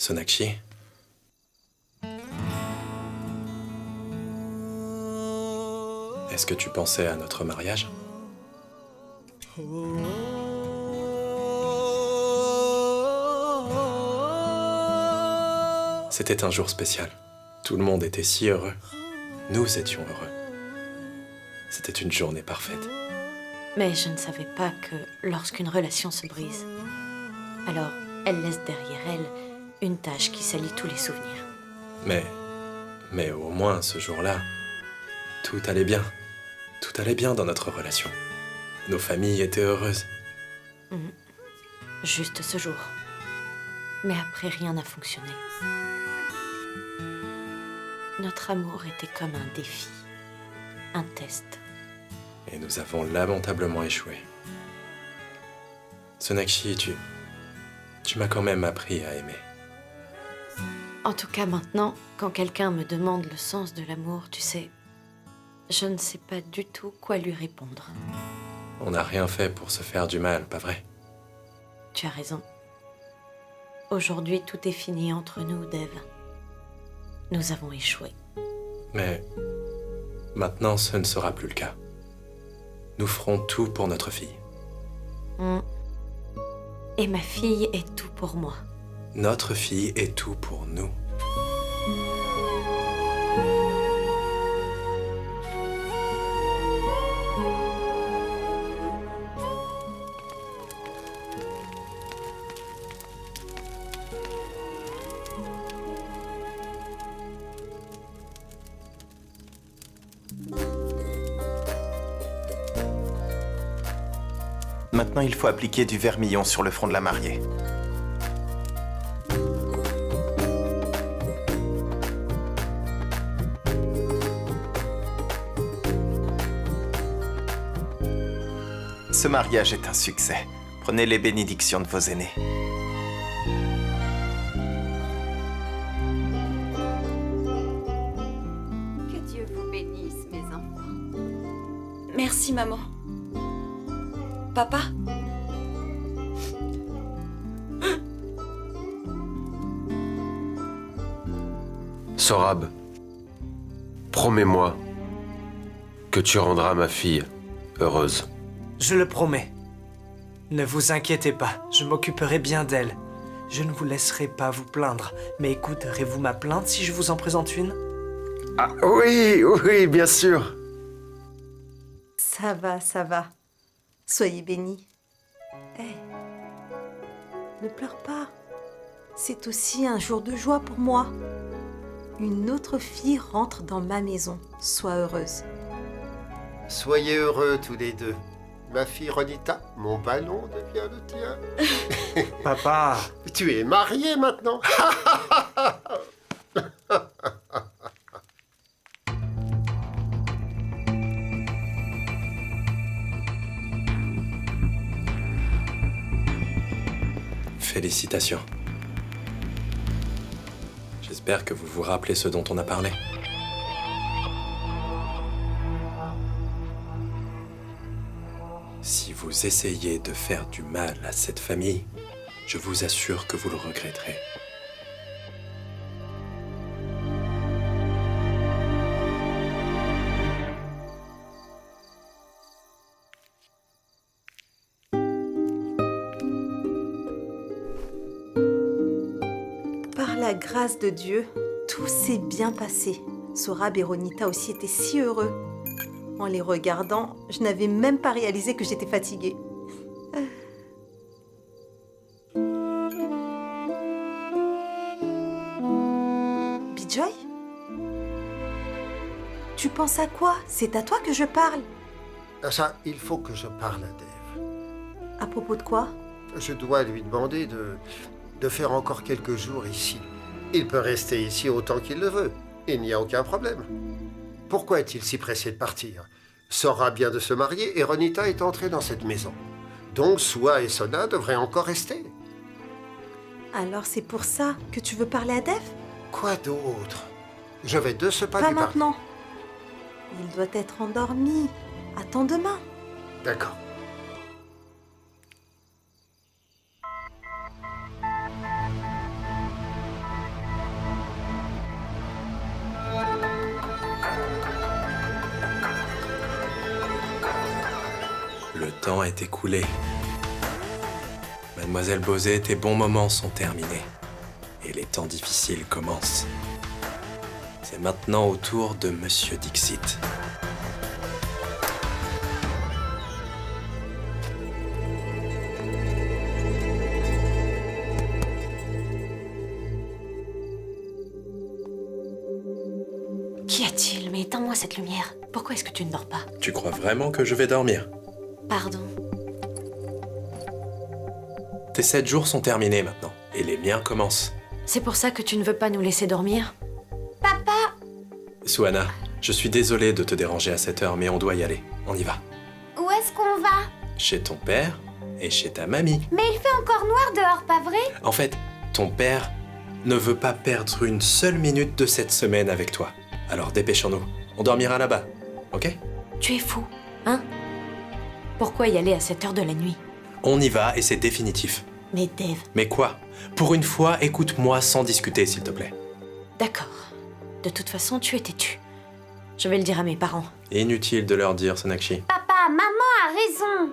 Sonakshi. Est-ce que tu pensais à notre mariage? C'était un jour spécial. Tout le monde était si heureux. Nous étions heureux. C'était une journée parfaite. Mais je ne savais pas que lorsqu'une relation se brise, alors elle laisse derrière elle une tache qui salit tous les souvenirs. Mais au moins ce jour-là, tout allait bien. Tout allait bien dans notre relation. Nos familles étaient heureuses. Juste ce jour. Mais après, rien n'a fonctionné. Notre amour était comme un défi, un test. Et nous avons lamentablement échoué. Sonakshi, tu m'as quand même appris à aimer. En tout cas, maintenant, quand quelqu'un me demande le sens de l'amour, tu sais, je ne sais pas du tout quoi lui répondre. On n'a rien fait pour se faire du mal, pas vrai? Tu as raison. Aujourd'hui, tout est fini entre nous, Dev. Nous avons échoué. Mais maintenant, ce ne sera plus le cas. Nous ferons tout pour notre fille. Et ma fille est tout pour moi. Notre fille est tout pour nous. Maintenant, il faut appliquer du vermillon sur le front de la mariée. Ce mariage est un succès. Prenez les bénédictions de vos aînés. Que Dieu vous bénisse, mes enfants. Merci, maman. Papa? Sorab, promets-moi que tu rendras ma fille heureuse. Je le promets. Ne vous inquiétez pas, je m'occuperai bien d'elle. Je ne vous laisserai pas vous plaindre, mais écouterez-vous ma plainte si je vous en présente une? Ah oui, oui, bien sûr. Ça va, ça va. Soyez bénis. Ne pleure pas. C'est aussi un jour de joie pour moi. Une autre fille rentre dans ma maison. Sois heureuse. Soyez heureux tous les deux. Ma fille Ronita, mon ballon devient le tien. Papa! Tu es marié maintenant. Félicitations. J'espère que vous vous rappelez ce dont on a parlé. Si vous essayez de faire du mal à cette famille, je vous assure que vous le regretterez. Par la grâce de Dieu, tout s'est bien passé. Sorab et Ronita aussi étaient si heureux. En les regardant, je n'avais même pas réalisé que j'étais fatiguée. Bijoy? Tu penses à quoi? C'est à toi que je parle. Ça, il faut que je parle à Dev. À propos de quoi? Je dois lui demander de faire encore quelques jours ici. Il peut rester ici autant qu'il le veut. Il n'y a aucun problème. Pourquoi est-il si pressé de partir? Sora vient de se marier et Ronita est entrée dans cette maison. Donc Soua et Sona devraient encore rester. Alors c'est pour ça que tu veux parler à Dev? Quoi d'autre? Je vais de ce pas Pas lui parler. maintenant. Il doit être endormi. Attends demain. D'accord. temps est écoulé. Mademoiselle Bosé, tes bons moments sont terminés. Et les temps difficiles commencent. C'est maintenant au tour de Monsieur Dixit. Qu'y a-t-il? Mais éteins-moi cette lumière. Pourquoi est-ce que tu ne dors pas? Tu crois vraiment que je vais dormir? Pardon. Tes 7 jours sont terminés maintenant. Et les miens commencent. C'est pour ça que tu ne veux pas nous laisser dormir? Papa, Suana, je suis désolé de te déranger à cette heure, mais on doit y aller. On y va. où est-ce qu'on va? Chez ton père et chez ta mamie. Mais il fait encore noir dehors, pas vrai? En fait, ton père ne veut pas perdre une seule minute de cette semaine avec toi. Alors dépêchons-nous. On dormira là-bas, ok? Tu es fou, hein? Pourquoi y aller à cette heure de la nuit? On y va et c'est définitif. Mais Dave, Mais quoi? Pour une fois, écoute-moi sans discuter, s'il te plaît. d'accord. De toute façon, tu es têtu. Je vais le dire à mes parents. Inutile de leur dire, Sonakshi. Papa, maman a raison.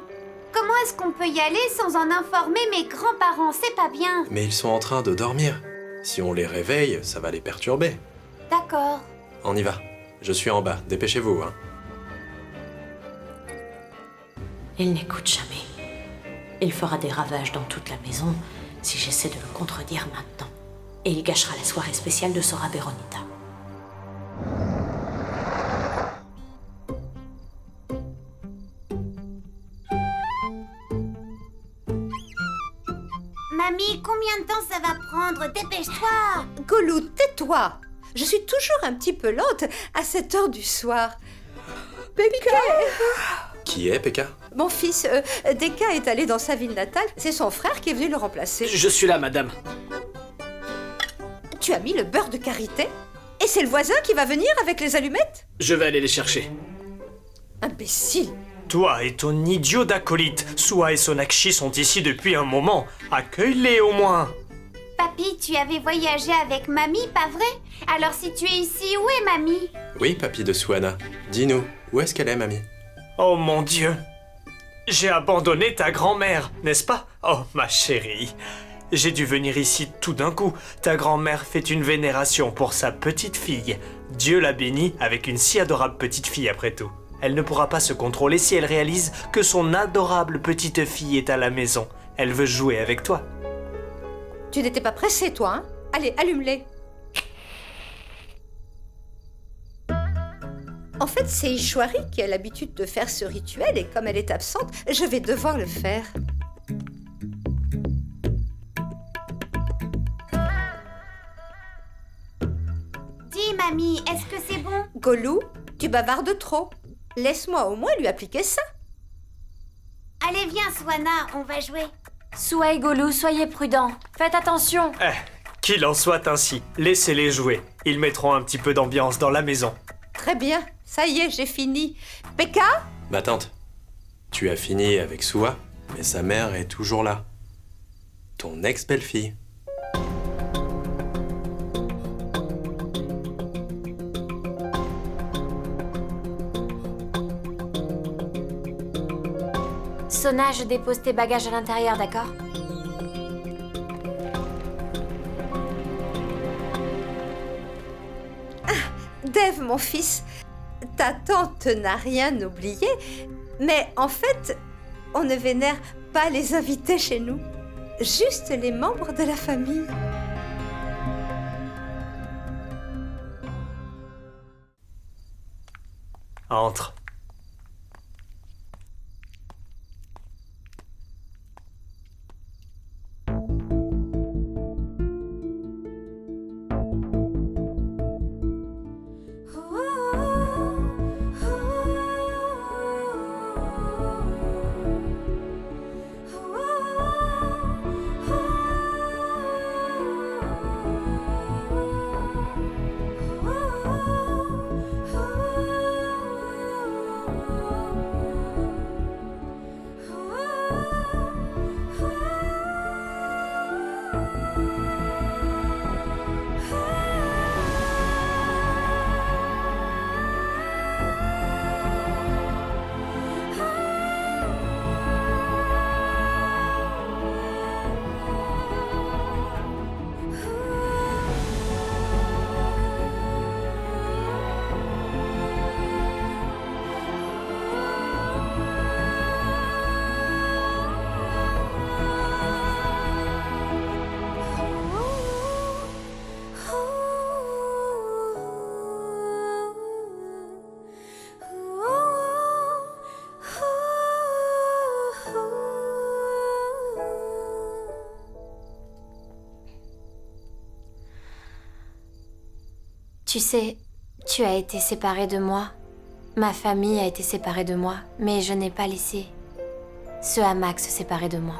Comment est-ce qu'on peut y aller sans en informer mes grands-parents? C'est pas bien. Mais ils sont en train de dormir. Si on les réveille, ça va les perturber. D'accord. On y va. Je suis en bas. Dépêchez-vous, hein. Il n'écoute jamais. Il fera des ravages dans toute la maison si j'essaie de le contredire maintenant. Et il gâchera la soirée spéciale de Sora Veronica. Mamie, combien de temps ça va prendre? Dépêche-toi. Golou, tais-toi. Je suis toujours un petit peu lente à cette heure du soir. Pekka, Qui est, Pekka? mon fils, Deka est allé dans sa ville natale. C'est son frère qui est venu le remplacer. Je suis là, madame. Tu as mis le beurre de karité? Et c'est le voisin qui va venir avec les allumettes? Je vais aller les chercher. Imbécile. Toi et ton idiot d'acolyte, Sua et Sonakshi sont ici depuis un moment. Accueille-les au moins. Papy, tu avais voyagé avec mamie, pas vrai? Alors si tu es ici, où est mamie? Oui, papy de Suana. Dis-nous, où est-ce qu'elle est, mamie? Oh mon Dieu. J'ai abandonné ta grand-mère, n'est-ce pas? Oh, ma chérie. J'ai dû venir ici tout d'un coup. Ta grand-mère fait une vénération pour sa petite fille. Dieu la bénit avec une si adorable petite fille après tout. Elle ne pourra pas se contrôler si elle réalise que son adorable petite fille est à la maison. Elle veut jouer avec toi. Tu n'étais pas pressé, toi, hein? Allez, allume-les. En fait, c'est Ishwari qui a l'habitude de faire ce rituel et comme elle est absente, je vais devoir le faire. Dis, mamie, est-ce que c'est bon? Golou, tu bavardes trop. Laisse-moi au moins lui appliquer ça. Allez, viens, Swana, on va jouer. Sua et Golou, soyez prudents. Faites attention. Qu'il en soit ainsi. Laissez-les jouer. Ils mettront un petit peu d'ambiance dans la maison. Très bien, ça y est, j'ai fini. Pekka, Ma tante, tu as fini avec Sua, mais sa mère est toujours là. Ton ex-belle-fille. Sona, je dépose tes bagages à l'intérieur, d'accord? Dave, mon fils, ta tante n'a rien oublié, mais en fait, on ne vénère pas les invités chez nous, juste les membres de la famille. Entre. Tu sais, tu as été séparée de moi. Ma famille a été séparée de moi, mais je n'ai pas laissé ce hamac se séparer de moi.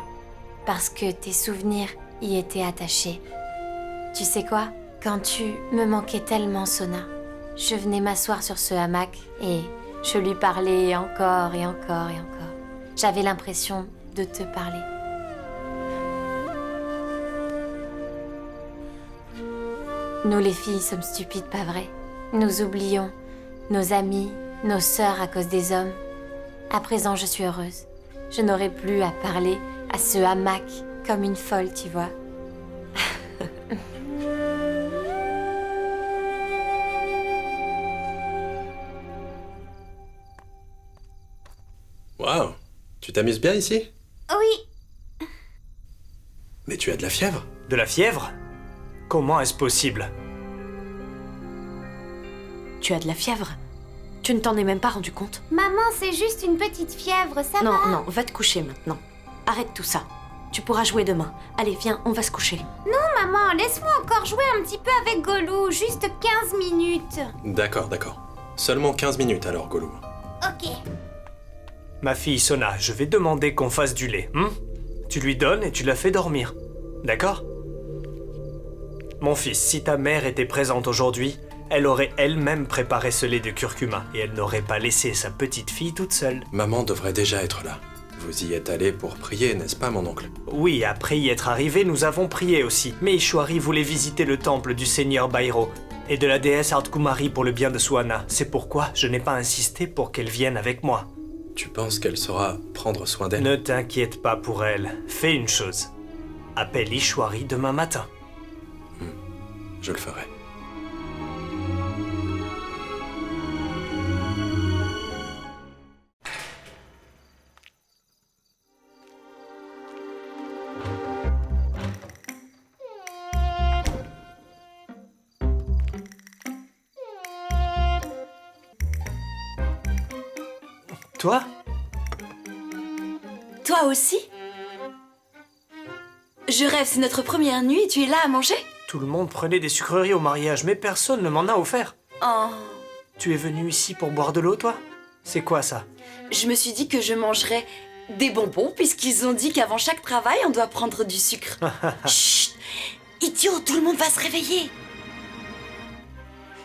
Parce que tes souvenirs y étaient attachés. Tu sais quoi? Quand tu me manquais tellement, Sona, je venais m'asseoir sur ce hamac et je lui parlais encore et encore et encore. J'avais l'impression de te parler. Nous les filles sommes stupides, pas vrai? Nous oublions nos amis, nos sœurs à cause des hommes. À présent, je suis heureuse. Je n'aurai plus à parler à ce hamac comme une folle, tu vois. Waouh, tu t'amuses bien ici? Oui, Mais tu as de la fièvre? De la fièvre? Comment est-ce possible? Tu as de la fièvre? Tu ne t'en es même pas rendu compte? maman, c'est juste une petite fièvre, ça Non, va? non, va te coucher maintenant. Arrête tout ça. Tu pourras jouer demain. Allez, viens, on va se coucher. Non, maman, laisse-moi encore jouer un petit peu avec Golou, juste 15 minutes. D'accord, d'accord. Seulement 15 minutes alors, Golou. Ok. Ma fille Sona, je vais demander qu'on fasse du lait. Tu lui donnes et tu la fais dormir. D'accord? Mon fils, si ta mère était présente aujourd'hui, elle aurait elle-même préparé ce lait de curcuma et elle n'aurait pas laissé sa petite fille toute seule. Maman devrait déjà être là. Vous y êtes allé pour prier, n'est-ce pas, mon oncle? Oui, après y être arrivé, nous avons prié aussi. Mais Ishwari voulait visiter le temple du seigneur Bairo et de la déesse Ardkumari pour le bien de Suana. C'est pourquoi je n'ai pas insisté pour qu'elle vienne avec moi. Tu penses qu'elle saura prendre soin d'elle? Ne t'inquiète pas pour elle. Fais une chose. Appelle Ishwari demain matin. Je le ferai. Toi? Toi aussi? Je rêve, c'est notre première nuit et tu es là à manger? Tout le monde prenait des sucreries au mariage, mais personne ne m'en a offert. Oh, Tu es venu ici pour boire de l'eau, toi? C'est quoi ça? je me suis dit que je mangerais des bonbons puisqu'ils ont dit qu'avant chaque travail, on doit prendre du sucre. Chut! Idiot, tout le monde va se réveiller!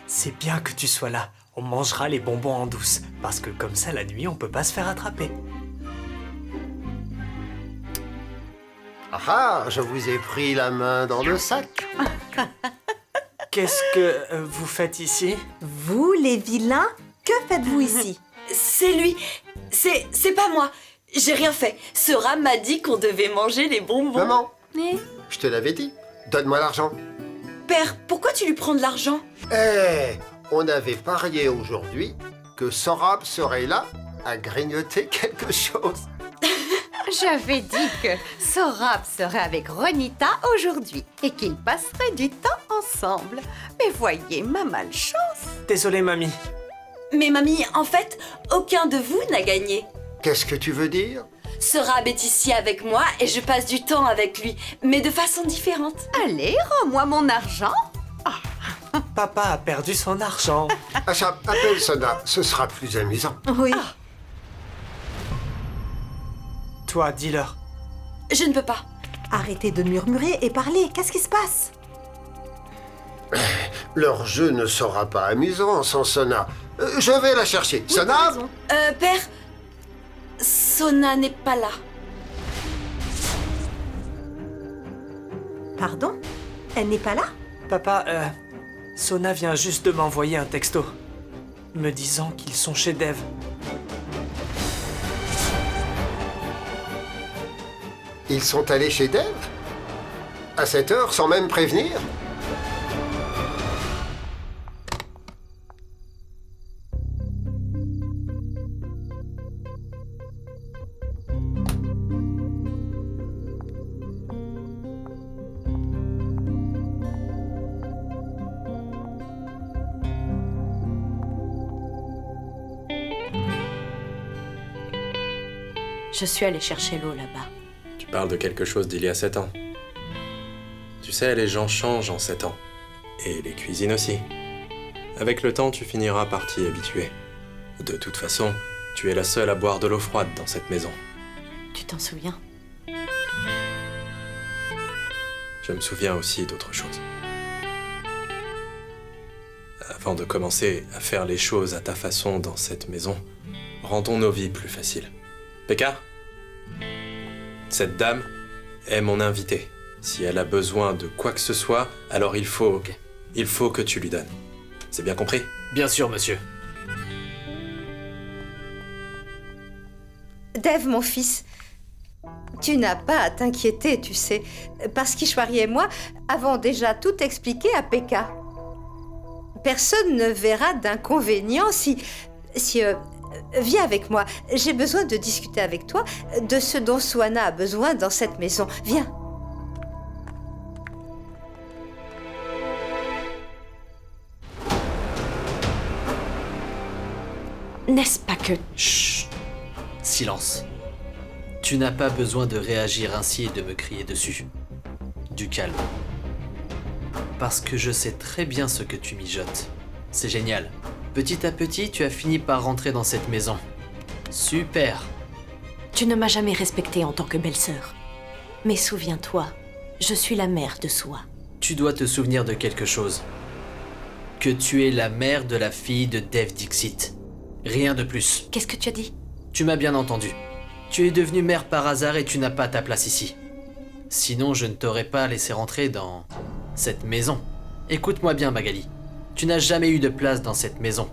C'est bien que tu sois là. On mangera les bonbons en douce, parce que comme ça, la nuit, on peut pas se faire attraper. Ah ah, je vous ai pris la main dans le sac. Qu'est-ce que vous faites ici? Vous, les vilains, que faites-vous ici? C'est lui! C'est pas moi! J'ai rien fait. Sora m'a dit qu'on devait manger les bonbons. Maman, Mais, je te l'avais dit. Donne-moi l'argent. père, pourquoi tu lui prends de l'argent? On avait parié aujourd'hui que Sorab serait là à grignoter quelque chose. J'avais dit que Sorab serait avec Ronita aujourd'hui et qu'ils passeraient du temps ensemble. Mais voyez ma malchance. Désolé, mamie. Mais mamie, en fait, aucun de vous n'a gagné. Qu'est-ce que tu veux dire? Sorab est ici avec moi et je passe du temps avec lui, mais de façon différente. Allez, rends-moi mon argent. Papa a perdu son argent. Acha, appelle Sona, ce sera plus amusant. Oui. Toi, dis-leur. Je ne peux pas. Arrêtez de murmurer et parlez. Qu'est-ce qui se passe? Leur jeu ne sera pas amusant sans Sona. Je vais la chercher. Sona? Père, Sona n'est pas là. Pardon? Elle n'est pas là? Papa, Sona vient juste de m'envoyer un texto, me disant qu'ils sont chez Dev. Ils sont allés chez Dev? À cette heure, sans même prévenir? Je suis allée chercher l'eau là-bas. Tu parles de quelque chose d'il y a 7 ans. Tu sais, les gens changent en 7 ans. Et les cuisines aussi. Avec le temps, tu finiras par t'y habituer. De toute façon, tu es la seule à boire de l'eau froide dans cette maison. Tu t'en souviens? Je me souviens aussi d'autre chose. Avant de commencer à faire les choses à ta façon dans cette maison, rendons nos vies plus faciles. Pekka, cette dame est mon invitée. Si elle a besoin de quoi que ce soit, alors il faut que tu lui donnes. C'est bien compris? Bien sûr, monsieur. Dave, mon fils, tu n'as pas à t'inquiéter, tu sais, parce qu'Ishwari et moi avons déjà tout expliqué à Pekka. Personne ne verra d'inconvénient si viens avec moi. J'ai besoin de discuter avec toi de ce dont Swana a besoin dans cette maison. Viens. N'est-ce pas que... Chut! Silence. Tu n'as pas besoin de réagir ainsi et de me crier dessus. Du calme. Parce que je sais très bien ce que tu mijotes. C'est génial. Petit à petit, tu as fini par rentrer dans cette maison. Super! Tu ne m'as jamais respectée en tant que belle-sœur. Mais souviens-toi, je suis la mère de Sua. Tu dois te souvenir de quelque chose. Que tu es la mère de la fille de Dev Dixit. Rien de plus. Qu'est-ce que tu as dit? Tu m'as bien entendu. Tu es devenue mère par hasard et tu n'as pas ta place ici. Sinon, je ne t'aurais pas laissé rentrer dans cette maison. Écoute-moi bien, Magali. Tu n'as jamais eu de place dans cette maison.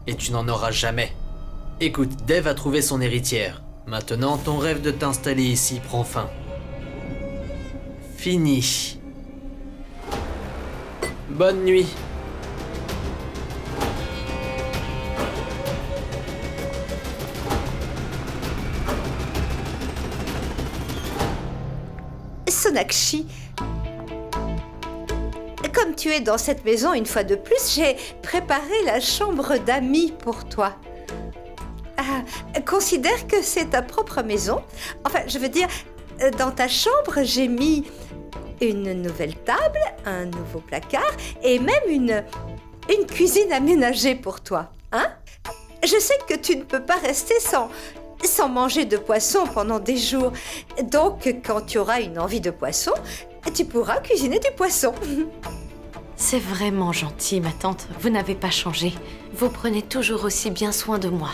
Et tu n'en auras jamais. Écoute, Dev a trouvé son héritière. Maintenant, ton rêve de t'installer ici prend fin. Fini. Bonne nuit. Sonakshi, comme tu es dans cette maison une fois de plus, j'ai préparé la chambre d'amis pour toi. Considère que c'est ta propre maison. Enfin, je veux dire, dans ta chambre, j'ai mis une nouvelle table, un nouveau placard et même une cuisine aménagée pour toi. Hein? Je sais que tu ne peux pas rester sans manger de poisson pendant des jours. Donc, quand tu auras une envie de poisson, tu pourras cuisiner du poisson. C'est vraiment gentil, ma tante. Vous n'avez pas changé. Vous prenez toujours aussi bien soin de moi.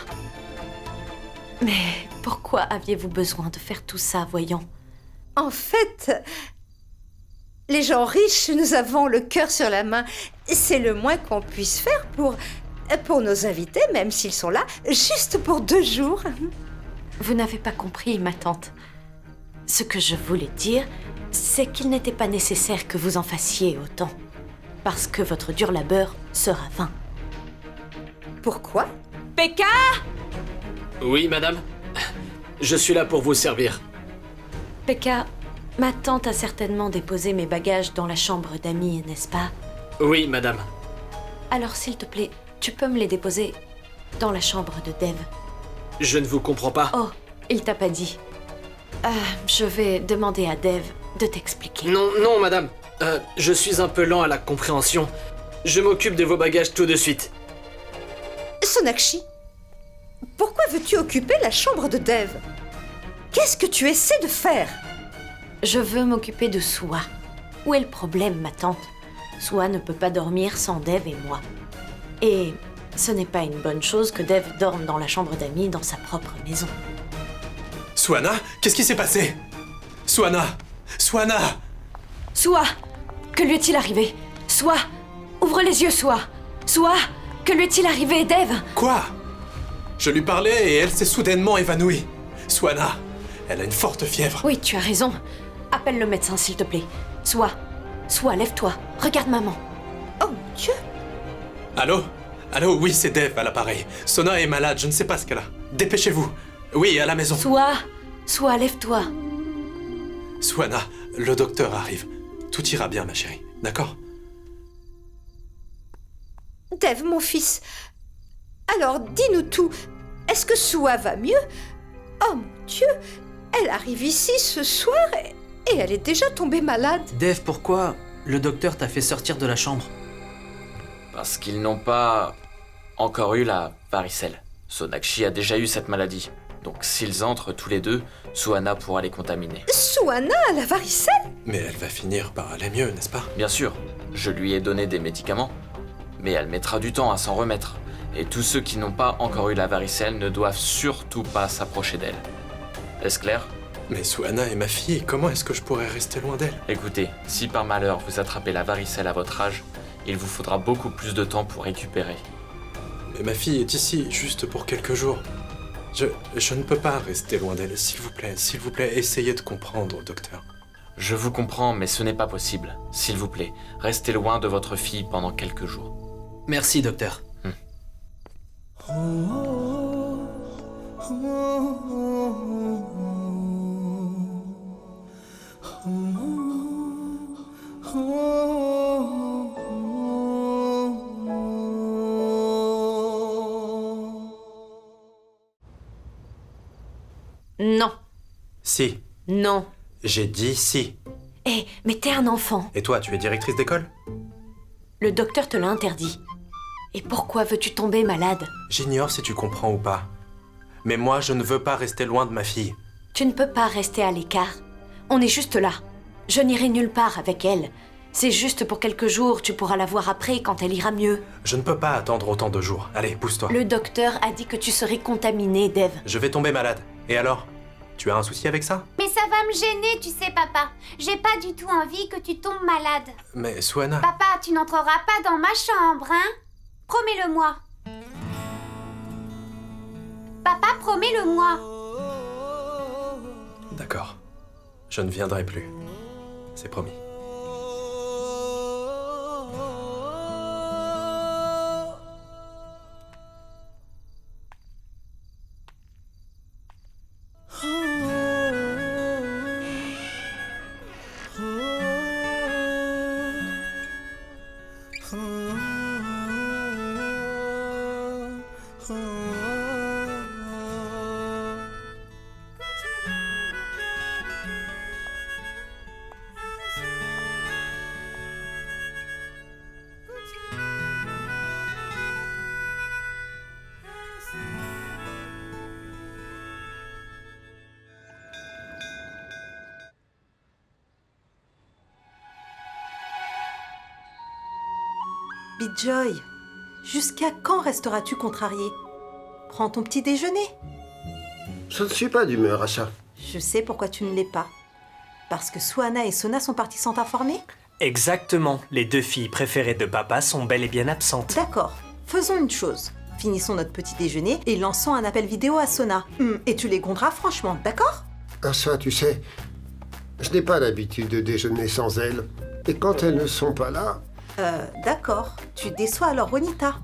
Mais pourquoi aviez-vous besoin de faire tout ça, voyons? En fait, les gens riches, nous avons le cœur sur la main. C'est le moins qu'on puisse faire pour nos invités, même s'ils sont là, juste pour 2 jours. Vous n'avez pas compris, ma tante. Ce que je voulais dire, c'est qu'il n'était pas nécessaire que vous en fassiez autant. Parce que votre dur labeur sera vain. Pourquoi? Pekka! Oui, madame. Je suis là pour vous servir. Pekka, ma tante a certainement déposé mes bagages dans la chambre d'amis, n'est-ce pas? Oui, madame. Alors, s'il te plaît, tu peux me les déposer dans la chambre de Dev. Je ne vous comprends pas. Oh, il t'a pas dit. Je vais demander à Dev de t'expliquer. Non, madame. Je suis un peu lent à la compréhension. Je m'occupe de vos bagages tout de suite. Sonakshi, pourquoi veux-tu occuper la chambre de Dev? Qu'est-ce que tu essaies de faire? Je veux m'occuper de Sua. Où est le problème, ma tante? Sua ne peut pas dormir sans Dev et moi. Et ce n'est pas une bonne chose que Dev dorme dans la chambre d'amis dans sa propre maison. Swana, qu'est-ce qui s'est passé? Swana! Swana! Sua! Que lui est-il arrivé? Sua! Ouvre les yeux, Sua! Sua! Que lui est-il arrivé, Dev? Quoi? Je lui parlais et elle s'est soudainement évanouie. Swana, elle a une forte fièvre. Oui, tu as raison. Appelle le médecin, s'il te plaît. Sua! Sua, lève-toi. Regarde maman. Oh, Dieu! Allô? Allô, oui, c'est Dev à l'appareil. Sona est malade, je ne sais pas ce qu'elle a. Dépêchez-vous. Oui, à la maison. Sua, lève-toi. Swana, le docteur arrive. Tout ira bien, ma chérie. D'accord? Dev, mon fils. Alors, dis-nous tout. Est-ce que Sua va mieux? Oh mon Dieu! Elle arrive ici ce soir et elle est déjà tombée malade. Dev, pourquoi le docteur t'a fait sortir de la chambre? Parce qu'ils n'ont pas encore eu la varicelle. Sonakshi a déjà eu cette maladie. Donc s'ils entrent tous les deux, Suhana pourra les contaminer. Suhana a la varicelle? Mais elle va finir par aller mieux, n'est-ce pas? Bien sûr, je lui ai donné des médicaments, mais elle mettra du temps à s'en remettre. Et tous ceux qui n'ont pas encore eu la varicelle ne doivent surtout pas s'approcher d'elle. Est-ce clair? Mais Suhana est ma fille, comment est-ce que je pourrais rester loin d'elle? Écoutez, si par malheur vous attrapez la varicelle à votre âge, il vous faudra beaucoup plus de temps pour récupérer. Mais ma fille est ici, juste pour quelques jours. Je ne peux pas rester loin d'elle, s'il vous plaît, essayez de comprendre, docteur. Je vous comprends, mais ce n'est pas possible. S'il vous plaît, restez loin de votre fille pendant quelques jours. Merci, docteur. Non. Si. Non. J'ai dit si. Eh, mais t'es un enfant. Et toi, tu es directrice d'école? Le docteur te l'a interdit. Et pourquoi veux-tu tomber malade? J'ignore si tu comprends ou pas. Mais moi, je ne veux pas rester loin de ma fille. Tu ne peux pas rester à l'écart. On est juste là. Je n'irai nulle part avec elle. C'est juste pour quelques jours, tu pourras la voir après quand elle ira mieux. Je ne peux pas attendre autant de jours. Allez, pousse-toi. Le docteur a dit que tu serais contaminé, Dev. Je vais tomber malade. Et alors? Tu as un souci avec ça? Mais ça va me gêner, tu sais, papa. J'ai pas du tout envie que tu tombes malade. Mais Suhana... Papa, tu n'entreras pas dans ma chambre, hein? Promets-le-moi. Papa, promets-le-moi. D'accord. Je ne viendrai plus. C'est promis. Bijoy, jusqu'à quand resteras-tu contrarié? Prends ton petit déjeuner. Je ne suis pas d'humeur à ça. Je sais pourquoi tu ne l'es pas. Parce que Suhana et Sona sont partis sans t'informer? Exactement. Les deux filles préférées de papa sont bel et bien absentes. D'accord. Faisons une chose. Finissons notre petit déjeuner et lançons un appel vidéo à Sona. Et tu les gronderas franchement, d'accord? Ah ça, tu sais, je n'ai pas l'habitude de déjeuner sans elles. Et quand elles ne sont pas là... D'accord. Tu déçois alors Ronita.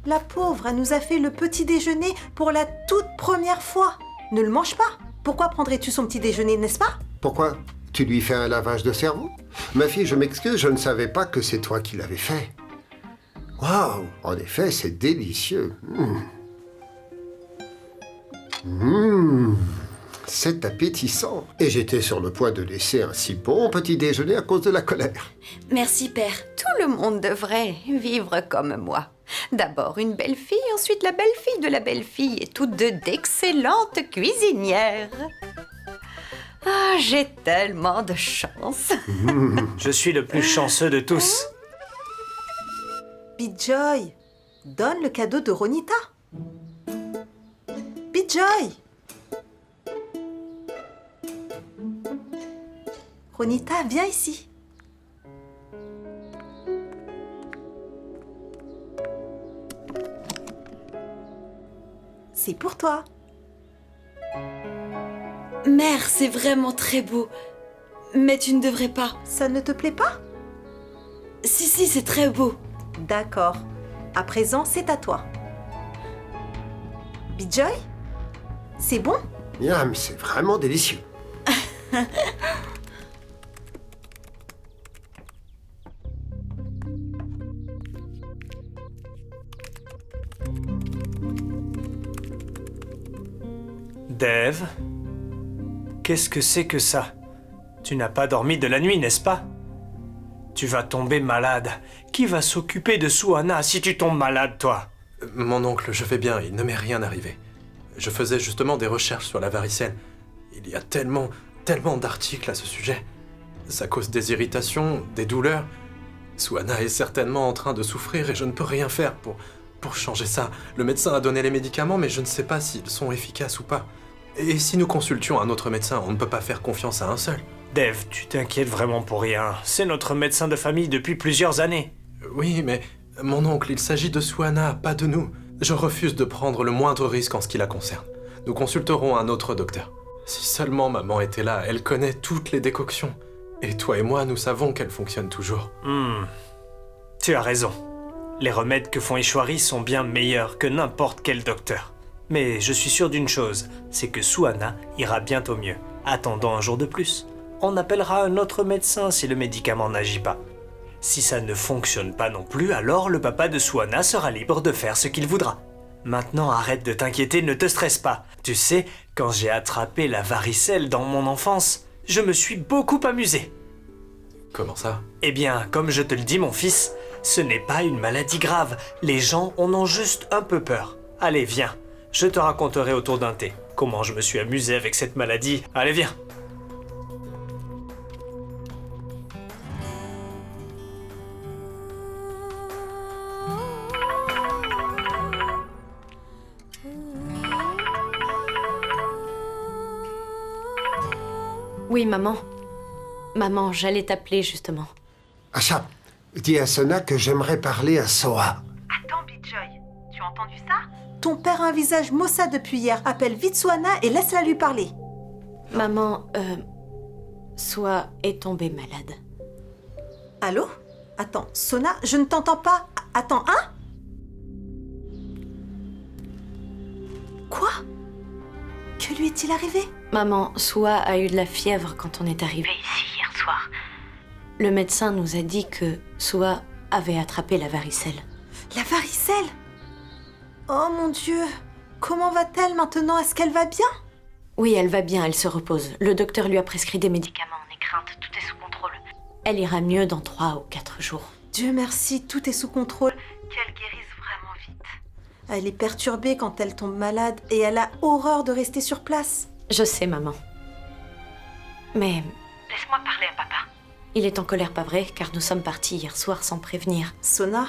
La pauvre, elle nous a fait le petit déjeuner pour la toute première fois. Ne le mange pas. Pourquoi prendrais-tu son petit déjeuner, n'est-ce pas? Pourquoi? Tu lui fais un lavage de cerveau? Ma fille, je m'excuse, je ne savais pas que c'est toi qui l'avais fait. Waouh! En effet, c'est délicieux. C'est appétissant. Et j'étais sur le point de laisser un si bon petit déjeuner à cause de la colère. Merci, père. Tout le monde devrait vivre comme moi. D'abord une belle-fille, ensuite la belle-fille de la belle-fille, et toutes deux d'excellentes cuisinières. Ah, j'ai tellement de chance. Je suis le plus chanceux de tous. Bijoy, donne le cadeau de Ronita. Bijoy! Ronita, viens ici. C'est pour toi. Mère, c'est vraiment très beau. Mais tu ne devrais pas. Ça ne te plaît pas? Si, c'est très beau. D'accord. À présent, c'est à toi. Bijoy? C'est bon? Miam, c'est vraiment délicieux. Dev, qu'est-ce que c'est que ça? Tu n'as pas dormi de la nuit, n'est-ce pas? Tu vas tomber malade. Qui va s'occuper de Suana si tu tombes malade, toi? Mon oncle, je vais bien, il ne m'est rien arrivé. Je faisais justement des recherches sur la varicelle. Il y a tellement d'articles à ce sujet. Ça cause des irritations, des douleurs. Suana est certainement en train de souffrir et je ne peux rien faire pour changer ça. Le médecin a donné les médicaments, mais je ne sais pas s'ils sont efficaces ou pas. Et si nous consultions un autre médecin, on ne peut pas faire confiance à un seul. Dave, tu t'inquiètes vraiment pour rien. C'est notre médecin de famille depuis plusieurs années. Oui, mais mon oncle, il s'agit de Suana, pas de nous. Je refuse de prendre le moindre risque en ce qui la concerne. Nous consulterons un autre docteur. Si seulement maman était là, elle connaît toutes les décoctions. Et toi et moi, nous savons qu'elles fonctionnent toujours. Tu as raison. Les remèdes que font Ishwari sont bien meilleurs que n'importe quel docteur. Mais je suis sûr d'une chose, c'est que Suana ira bientôt mieux. Attendons un jour de plus. On appellera un autre médecin si le médicament n'agit pas. Si ça ne fonctionne pas non plus, alors le papa de Suana sera libre de faire ce qu'il voudra. Maintenant, arrête de t'inquiéter, ne te stresse pas. Tu sais, quand j'ai attrapé la varicelle dans mon enfance, je me suis beaucoup amusé. Comment ça? Eh bien, comme je te le dis, mon fils, ce n'est pas une maladie grave. Les gens en ont juste un peu peur. Allez, viens. Je te raconterai autour d'un thé comment je me suis amusé avec cette maladie. Allez, viens. Oui, maman. Maman, j'allais t'appeler justement. Asha, dis à Sona que j'aimerais parler à Soa. Attends, Bijoy, tu as entendu ça? Ton père a un visage maussade depuis hier. Appelle vite Suana et laisse-la lui parler. Maman, Soa est tombée malade. Allô? Attends, Sona, je ne t'entends pas. Attends, hein? Quoi? Que lui est-il arrivé? Maman, Soa a eu de la fièvre quand on est arrivé ici hier soir. Le médecin nous a dit que Soa avait attrapé la varicelle. La varicelle? Oh mon Dieu! Comment va-t-elle maintenant? Est-ce qu'elle va bien? Oui, elle va bien, elle se repose. Le docteur lui a prescrit des médicaments. N'aie crainte, tout est sous contrôle. Elle ira mieux dans 3 ou 4 jours. Dieu merci, tout est sous contrôle. Qu'elle guérisse vraiment vite. Elle est perturbée quand elle tombe malade et elle a horreur de rester sur place. Je sais, maman. Mais laisse-moi parler à papa. Il est en colère, pas vrai, car nous sommes partis hier soir sans prévenir. Sona?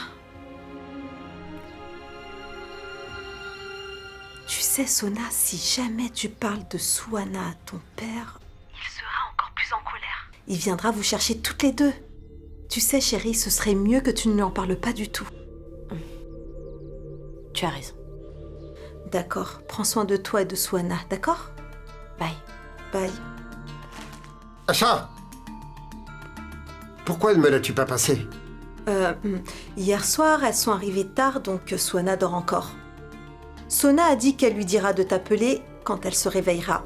Tu sais, Sona, si jamais tu parles de Suana à ton père, il sera encore plus en colère. Il viendra vous chercher toutes les deux. Tu sais, chérie, ce serait mieux que tu ne lui en parles pas du tout. Tu as raison. D'accord, prends soin de toi et de Suana, d'accord? Bye. Bye. Asha! Pourquoi ne me l'as-tu pas passé? Hier soir, elles sont arrivées tard, donc Suana dort encore. Sona a dit qu'elle lui dira de t'appeler quand elle se réveillera.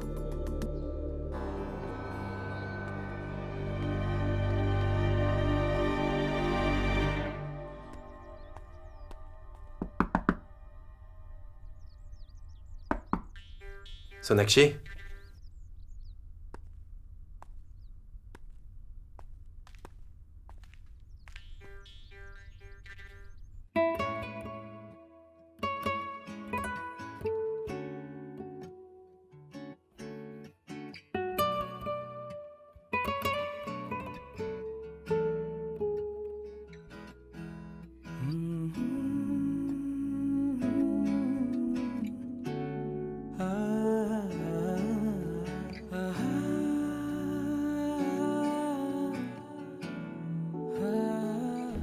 Sonakshi?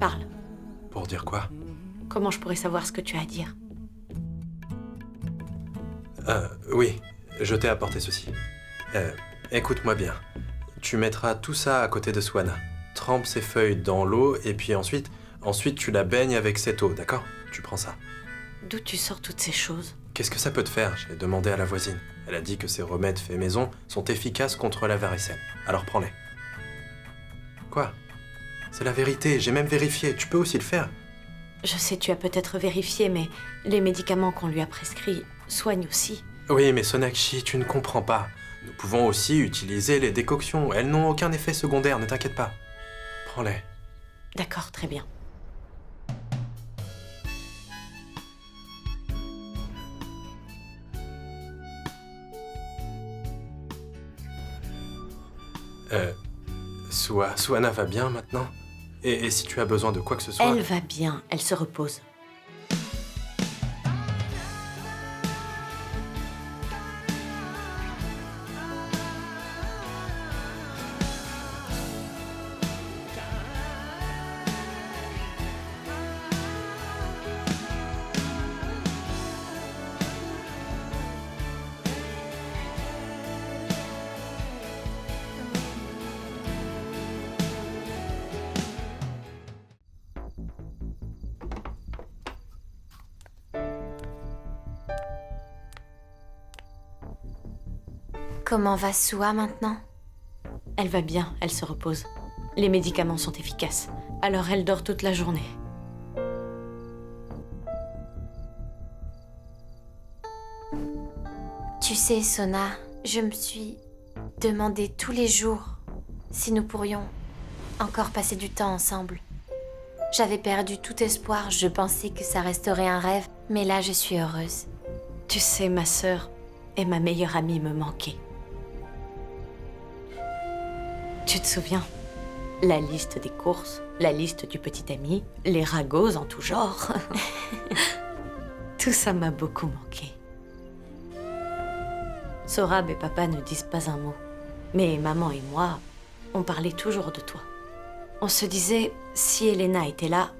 Parle. Pour dire quoi? Comment je pourrais savoir ce que tu as à dire? Oui, je t'ai apporté ceci. Écoute-moi bien. Tu mettras tout ça à côté de Suana. Trempe ces feuilles dans l'eau et puis ensuite tu la baignes avec cette eau, d'accord? Tu prends ça. D'où tu sors toutes ces choses? Qu'est-ce que ça peut te faire? J'ai demandé à la voisine. Elle a dit que ces remèdes faits maison sont efficaces contre la varicelle. Alors prends-les. Quoi? C'est la vérité, j'ai même vérifié. Tu peux aussi le faire. Je sais, tu as peut-être vérifié, mais les médicaments qu'on lui a prescrits soignent aussi. Oui, mais Sonakshi, tu ne comprends pas. Nous pouvons aussi utiliser les décoctions. Elles n'ont aucun effet secondaire, ne t'inquiète pas. Prends-les. D'accord, très bien. Suana va bien maintenant? Et si tu as besoin de quoi que ce soit... Elle va bien, elle se repose. Comment va Sua maintenant? Elle va bien, elle se repose. Les médicaments sont efficaces, alors elle dort toute la journée. Tu sais, Sona, je me suis demandé tous les jours si nous pourrions encore passer du temps ensemble. J'avais perdu tout espoir, je pensais que ça resterait un rêve, mais là je suis heureuse. Tu sais, ma sœur et ma meilleure amie me manquaient. Tu te souviens? La liste des courses, la liste du petit ami, les ragots en tout genre. Tout ça m'a beaucoup manqué. Sorab et papa ne disent pas un mot. Mais maman et moi, on parlait toujours de toi. On se disait, si Elena était là,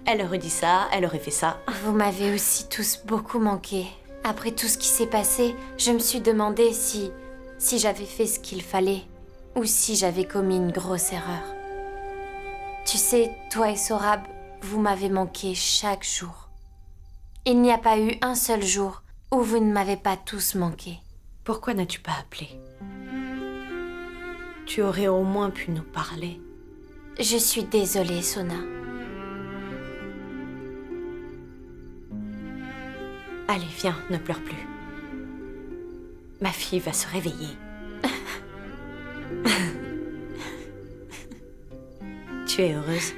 elle aurait dit ça, elle aurait fait ça. Vous m'avez aussi tous beaucoup manqué. Après tout ce qui s'est passé, je me suis demandé si j'avais fait ce qu'il fallait. Ou si j'avais commis une grosse erreur. Tu sais, toi et Sorab, vous m'avez manqué chaque jour. Il n'y a pas eu un seul jour où vous ne m'avez pas tous manqué. Pourquoi n'as-tu pas appelé? Tu aurais au moins pu nous parler. Je suis désolée, Sona. Allez, viens, ne pleure plus. Ma fille va se réveiller. Tu es heureuse?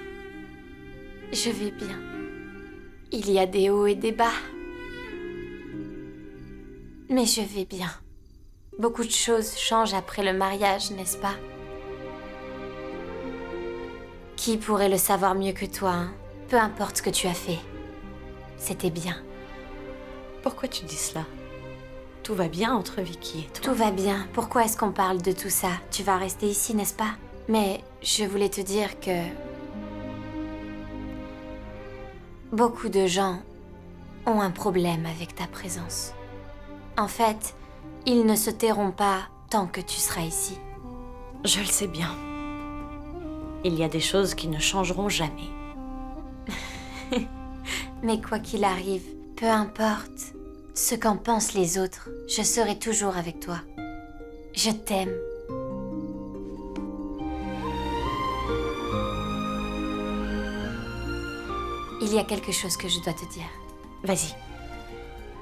Je vais bien. Il y a des hauts et des bas. Mais je vais bien. Beaucoup de choses changent après le mariage, n'est-ce pas? Qui pourrait le savoir mieux que toi, hein? Peu importe ce que tu as fait. C'était bien. Pourquoi tu dis cela? Tout va bien entre Vicky et toi? Tout va bien. Pourquoi est-ce qu'on parle de tout ça? Tu vas rester ici, n'est-ce pas? Mais je voulais te dire que... beaucoup de gens ont un problème avec ta présence. En fait, ils ne se tairont pas tant que tu seras ici. Je le sais bien. Il y a des choses qui ne changeront jamais. Mais quoi qu'il arrive, peu importe ce qu'en pensent les autres, je serai toujours avec toi. Je t'aime. Il y a quelque chose que je dois te dire. Vas-y.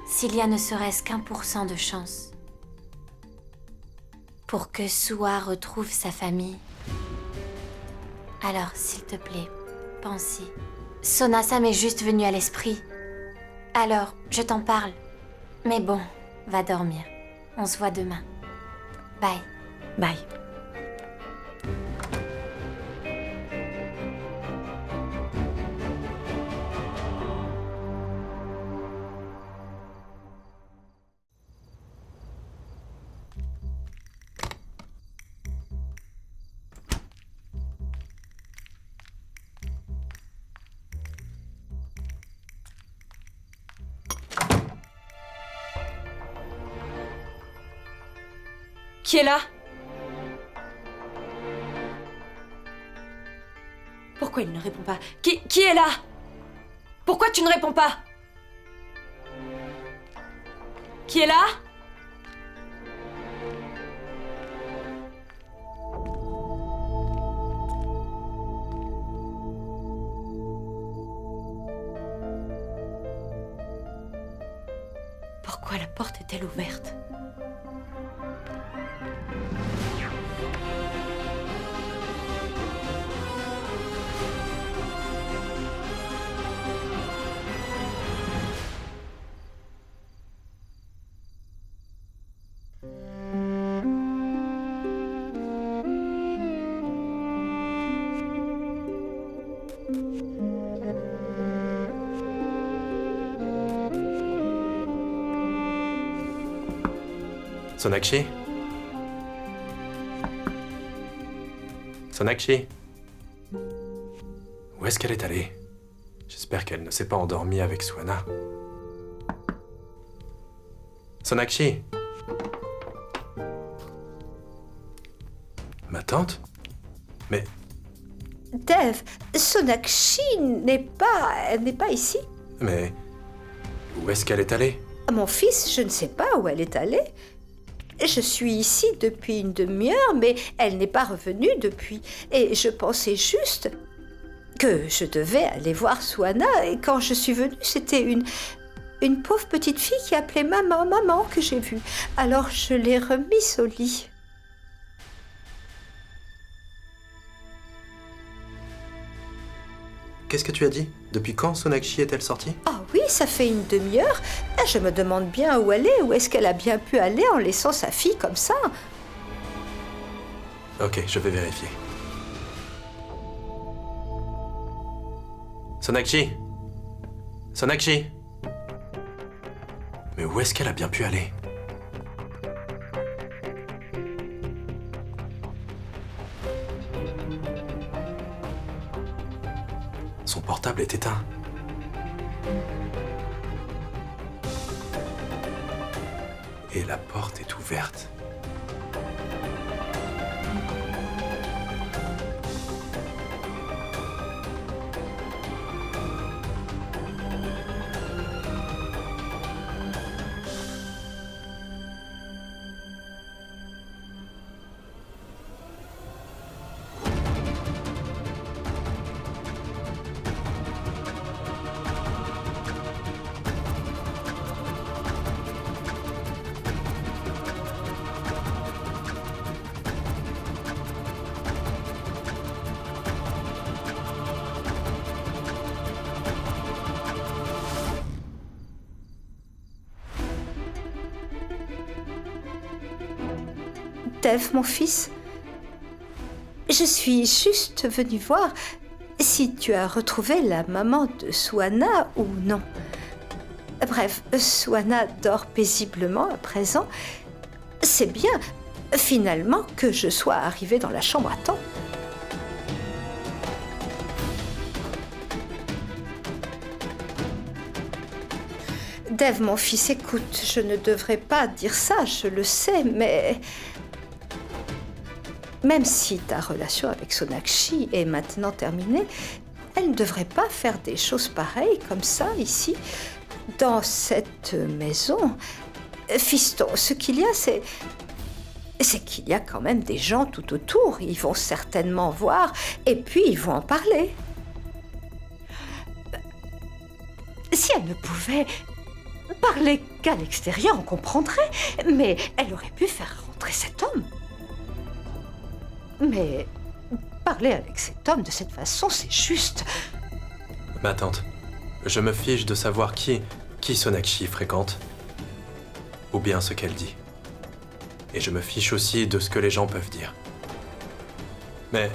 S'il y a ne serait-ce qu'1% de chance pour que Sua retrouve sa famille, alors s'il te plaît, pense-y. Sona, ça m'est juste venu à l'esprit. Alors, je t'en parle. Mais bon, va dormir. On se voit demain. Bye. Bye. Qui est là? Pourquoi il ne répond pas? Qui est là? Pourquoi tu ne réponds pas? Qui est là? Pourquoi la porte est-elle ouverte? Sonakshi? Sonakshi? Où est-ce qu'elle est allée? J'espère qu'elle ne s'est pas endormie avec Swana. Sonakshi? Ma tante? Mais... Dev, Sonakshi n'est pas ici. Mais... Où est-ce qu'elle est allée? Mon fils, je ne sais pas où elle est allée. Je suis ici depuis une demi-heure, mais elle n'est pas revenue depuis. Et je pensais juste que je devais aller voir Swana. Et quand je suis venue, c'était une pauvre petite fille qui appelait maman, maman, que j'ai vue. Alors je l'ai remise au lit. Qu'est-ce que tu as dit? Depuis quand Sonakshi est-elle sortie? Ah oui, ça fait une demi-heure. Je me demande bien où elle est. Où est-ce qu'elle a bien pu aller en laissant sa fille comme ça? Ok, je vais vérifier. Sonakshi? Sonakshi? Mais où est-ce qu'elle a bien pu aller? Son portable est éteint. Et la porte est ouverte. Dev, mon fils, je suis juste venue voir si tu as retrouvé la maman de Swana ou non. Bref, Swana dort paisiblement à présent. C'est bien, finalement, que je sois arrivée dans la chambre à temps. Dev, mon fils, écoute, je ne devrais pas dire ça, je le sais, mais... Même si ta relation avec Sonakshi est maintenant terminée, elle ne devrait pas faire des choses pareilles comme ça, ici, dans cette maison. Fiston, ce qu'il y a, c'est qu'il y a quand même des gens tout autour. Ils vont certainement voir, et puis ils vont en parler. Si elle ne pouvait parler qu'à l'extérieur, on comprendrait, mais elle aurait pu faire rentrer cet homme. Mais parler avec cet homme de cette façon, c'est juste... Ma tante, je me fiche de savoir qui Sonakshi fréquente, ou bien ce qu'elle dit. Et je me fiche aussi de ce que les gens peuvent dire. Mais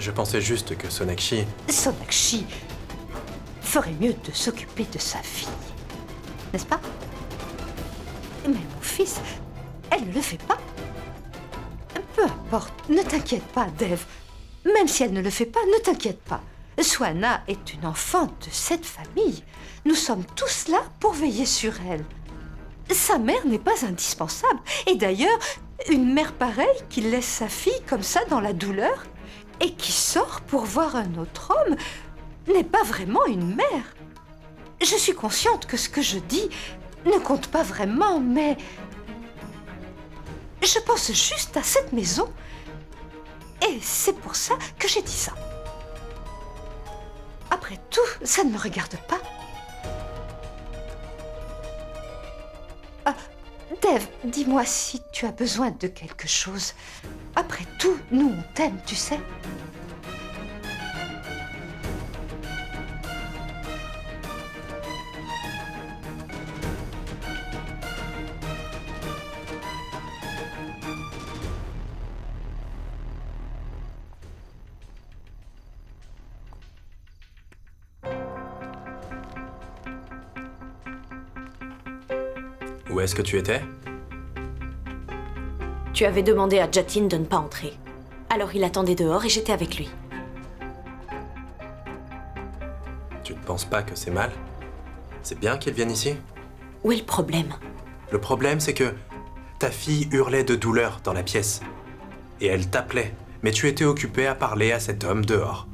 je pensais juste que Sonakshi ferait mieux de s'occuper de sa fille, n'est-ce pas? Mais mon fils, elle ne le fait pas. Peu importe, ne t'inquiète pas, Dev. Même si elle ne le fait pas, ne t'inquiète pas. Swana est une enfant de cette famille. Nous sommes tous là pour veiller sur elle. Sa mère n'est pas indispensable. Et d'ailleurs, une mère pareille qui laisse sa fille comme ça dans la douleur et qui sort pour voir un autre homme n'est pas vraiment une mère. Je suis consciente que ce que je dis ne compte pas vraiment, mais... Je pense juste à cette maison. Et c'est pour ça que j'ai dit ça. Après tout, ça ne me regarde pas. Ah, Dev, dis-moi si tu as besoin de quelque chose. Après tout, nous, on t'aime, tu sais. Où est-ce que tu étais? Tu avais demandé à Jatin de ne pas entrer. Alors il attendait dehors et j'étais avec lui. Tu ne penses pas que c'est mal? C'est bien qu'il vienne ici? Où est le problème? Le problème, c'est que ta fille hurlait de douleur dans la pièce. Et elle t'appelait, mais tu étais occupé à parler à cet homme dehors.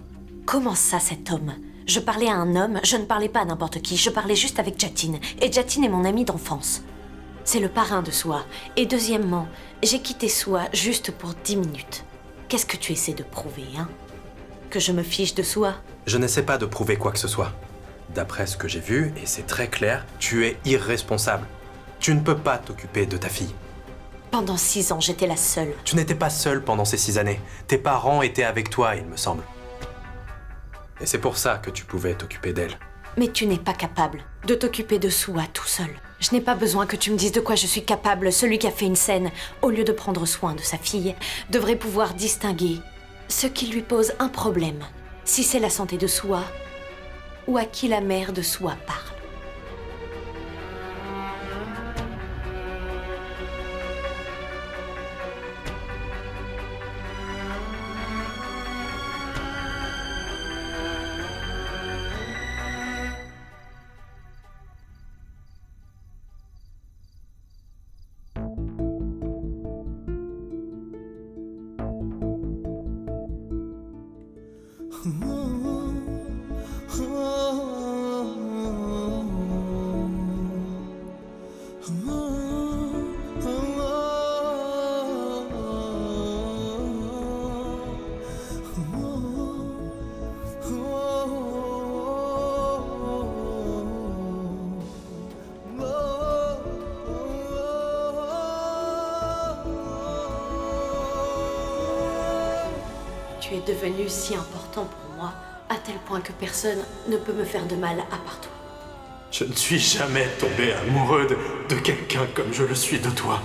Comment ça, cet homme? Je parlais à un homme, je ne parlais pas à n'importe qui, je parlais juste avec Jatin. Et Jatin est mon ami d'enfance. C'est le parrain de Soa. Et deuxièmement, j'ai quitté Soa juste pour 10 minutes. Qu'est-ce que tu essaies de prouver, hein? Que je me fiche de Soa? Je n'essaie pas de prouver quoi que ce soit. D'après ce que j'ai vu, et c'est très clair, tu es irresponsable. Tu ne peux pas t'occuper de ta fille. Pendant 6 ans, j'étais la seule. Tu n'étais pas seule pendant ces 6 années. Tes parents étaient avec toi, il me semble. Et c'est pour ça que tu pouvais t'occuper d'elle. Mais tu n'es pas capable de t'occuper de Soa tout seul. Je n'ai pas besoin que tu me dises de quoi je suis capable. Celui qui a fait une scène, au lieu de prendre soin de sa fille, devrait pouvoir distinguer ce qui lui pose un problème. Si c'est la santé de Soa, ou à qui la mère de Soa parle. Tu es devenu si important pour moi, à tel point que personne ne peut me faire de mal à part toi. Je ne suis jamais tombé amoureux de quelqu'un comme je le suis de toi.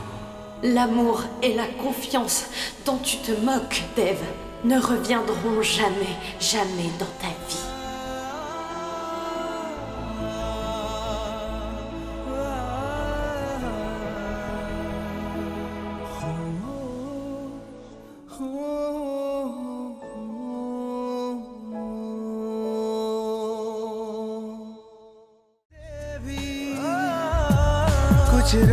L'amour et la confiance dont tu te moques, Dev, ne reviendront jamais, jamais dans ta vie.